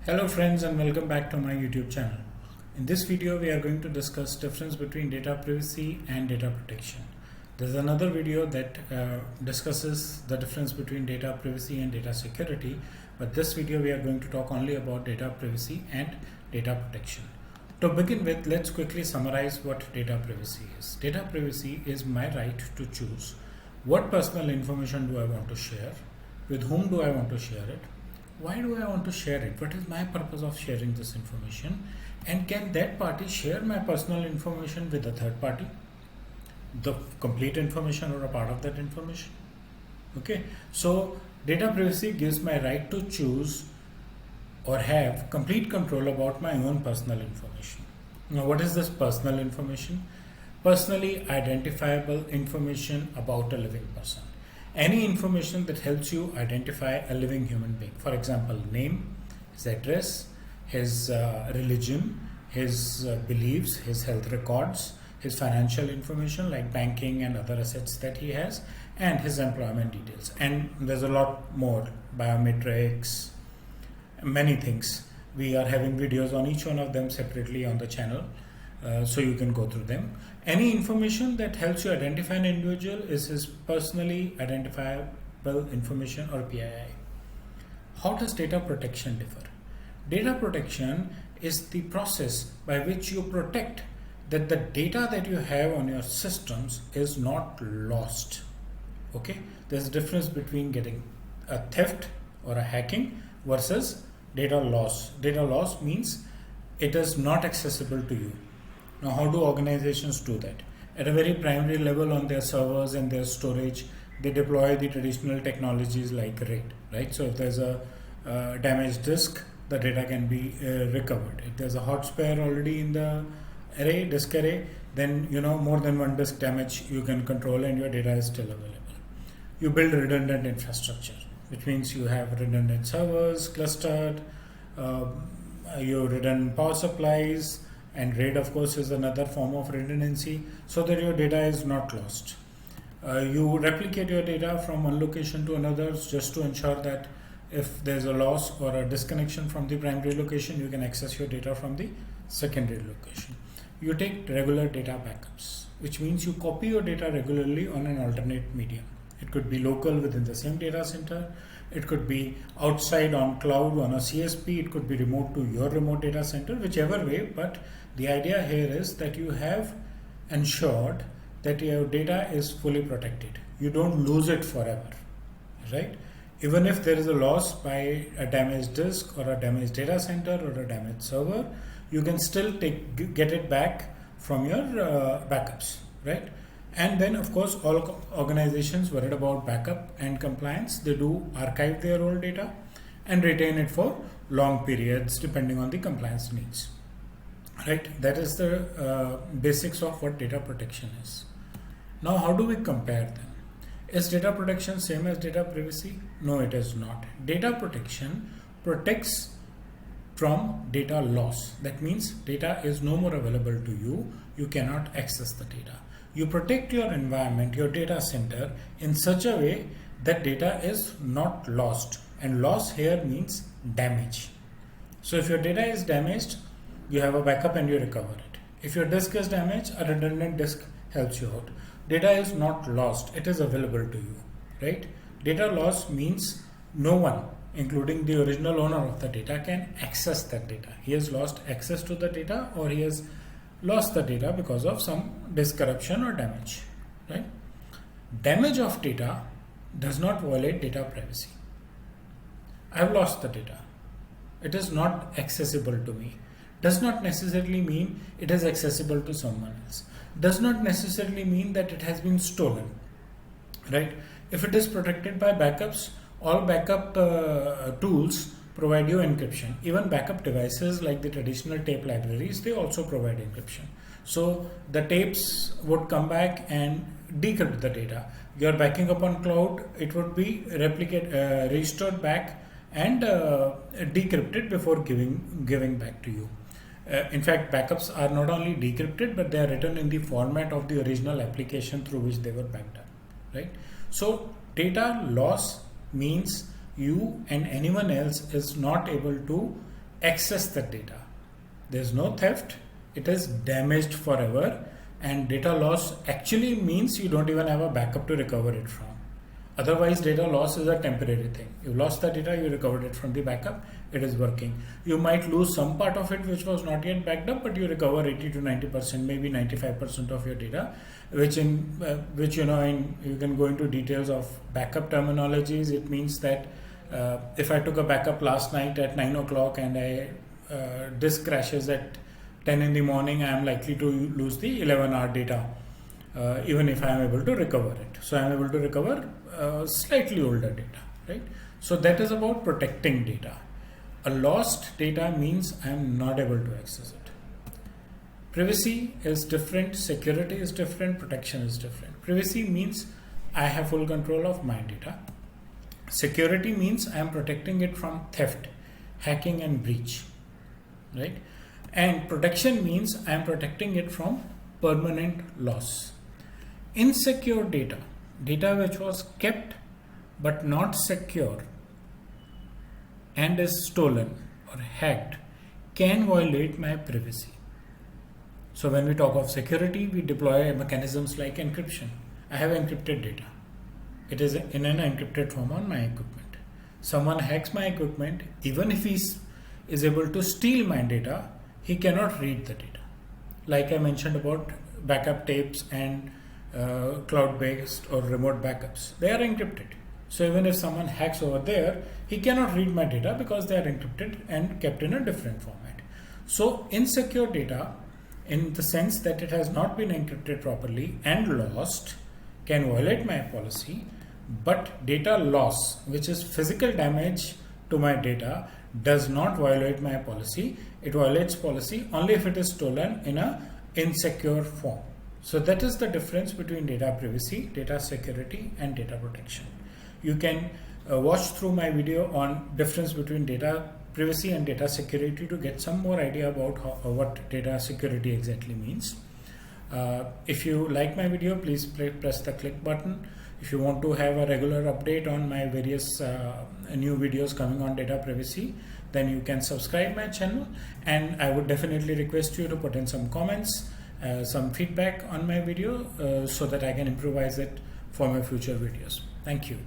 Hello friends and welcome back to my YouTube channel. In this video we are going to discuss difference between data privacy and data protection. There's another video that discusses the difference between data privacy and data security, but this video we are going to talk only about data privacy and data protection. To begin with, let's quickly summarize what data privacy is. Data privacy is my right to choose what personal information do I want to share, with whom do I want to share it, why do I want to share it, what is my purpose of sharing this information, and can that party share my personal information with a third party, the complete information or a part of that information. Okay, so data privacy gives my right to choose or have complete control about my own personal information. Now, what is this personal information? Personally identifiable information about a living person. Any information that helps you identify a living human being. For example, name, his address, his religion, his beliefs, his health records, his financial information like banking and other assets that he has, and his employment details. And there's a lot more, biometrics, many things. We are having videos on each one of them separately on the channel, so you can go through them. Any information that helps you identify an individual is his personally identifiable information, or PII. How does data protection differ? Data protection is the process by which you protect that the data that you have on your systems is not lost. Okay, there's a difference between getting a theft or a hacking versus data loss. Data loss means it is not accessible to you. Now, how do organizations do that? At a very primary level, on their servers and their storage, they deploy the traditional technologies like RAID, right? So if there's a damaged disk, the data can be recovered. If there's a hot spare already in the disk array, then more than one disk damage you can control and your data is still available. You build redundant infrastructure, which means you have redundant servers clustered, your redundant power supplies, and RAID of course is another form of redundancy, so that your data is not lost. You replicate your data from one location to another just to ensure that if there's a loss or a disconnection from the primary location, you can access your data from the secondary location. You take regular data backups, which means you copy your data regularly on an alternate medium. It could be local within the same data center. It could be outside on cloud on a CSP. It could be remote to your remote data center, whichever way. But the idea here is that you have ensured that your data is fully protected. You don't lose it forever, right? Even if there is a loss by a damaged disk or a damaged data center or a damaged server, you can still get it back from your backups, right? And then of course all organizations worried about backup and compliance, they do archive their old data and retain it for long periods depending on the compliance needs, right? That is the basics of what data protection is. Now, how do we compare them? Is data protection same as data privacy? No, it is not. Data protection protects from data loss. That means data is no more available to you. You cannot access the data. You protect your environment, your data center in such a way that data is not lost. And loss here means damage. So if your data is damaged, you have a backup and you recover it. If your disk is damaged, a redundant disk helps you out. Data is not lost, it is available to you, right? Data loss means no one, including the original owner of the data, can access that data. He has lost access to the data, or he has lost the data because of some disk corruption or damage, right? Damage of data does not violate data privacy. I have lost the data. It is not accessible to me. Does not necessarily mean it is accessible to someone else. Does not necessarily mean that it has been stolen, right? If it is protected by backups, all backup tools provide you encryption. Even backup devices like the traditional tape libraries, they also provide encryption. So the tapes would come back and decrypt the data. You're backing up on cloud, it would be restored back and decrypted before giving back to you. In fact, backups are not only decrypted, but they are written in the format of the original application through which they were backed up, right? So data loss means you and anyone else is not able to access the data. There's no theft, it is damaged forever, and data loss actually means you don't even have a backup to recover it from. Otherwise, data loss is a temporary thing. You lost the data, you recovered it from the backup, it is working. You might lose some part of it which was not yet backed up, but you recover 80 to 90%, maybe 95% of your data, which you can go into details of backup terminologies. It means that if I took a backup last night at 9 o'clock and disk crashes at 10 in the morning, I am likely to lose the 11-hour data, even if I am able to recover it. So I am able to recover slightly older data, right? So that is about protecting data. A lost data means I am not able to access it. Privacy is different, security is different, protection is different. Privacy means I have full control of my data. Security means I am protecting it from theft, hacking and breach, right? And protection means I am protecting it from permanent loss. Insecure data, data which was kept but not secure and is stolen or hacked, can violate my privacy. So when we talk of security, we deploy mechanisms like encryption. I have encrypted data. It is in an encrypted form on my equipment. Someone hacks my equipment, even if he is able to steal my data, he cannot read the data. Like I mentioned about backup tapes and cloud-based or remote backups, they are encrypted. So even if someone hacks over there, he cannot read my data because they are encrypted and kept in a different format. So insecure data, in the sense that it has not been encrypted properly and lost, can violate my policy. But data loss, which is physical damage to my data, does not violate my policy. It violates policy only if it is stolen in an insecure form. So that is the difference between data privacy, data security, and data protection. You can watch through my video on difference between data privacy and data security to get some more idea about what data security exactly means. If you like my video, please press the click button. If you want to have a regular update on my various new videos coming on data privacy, then you can subscribe my channel, and I would definitely request you to put in some comments, some feedback on my video so that I can improvise it for my future videos. Thank you.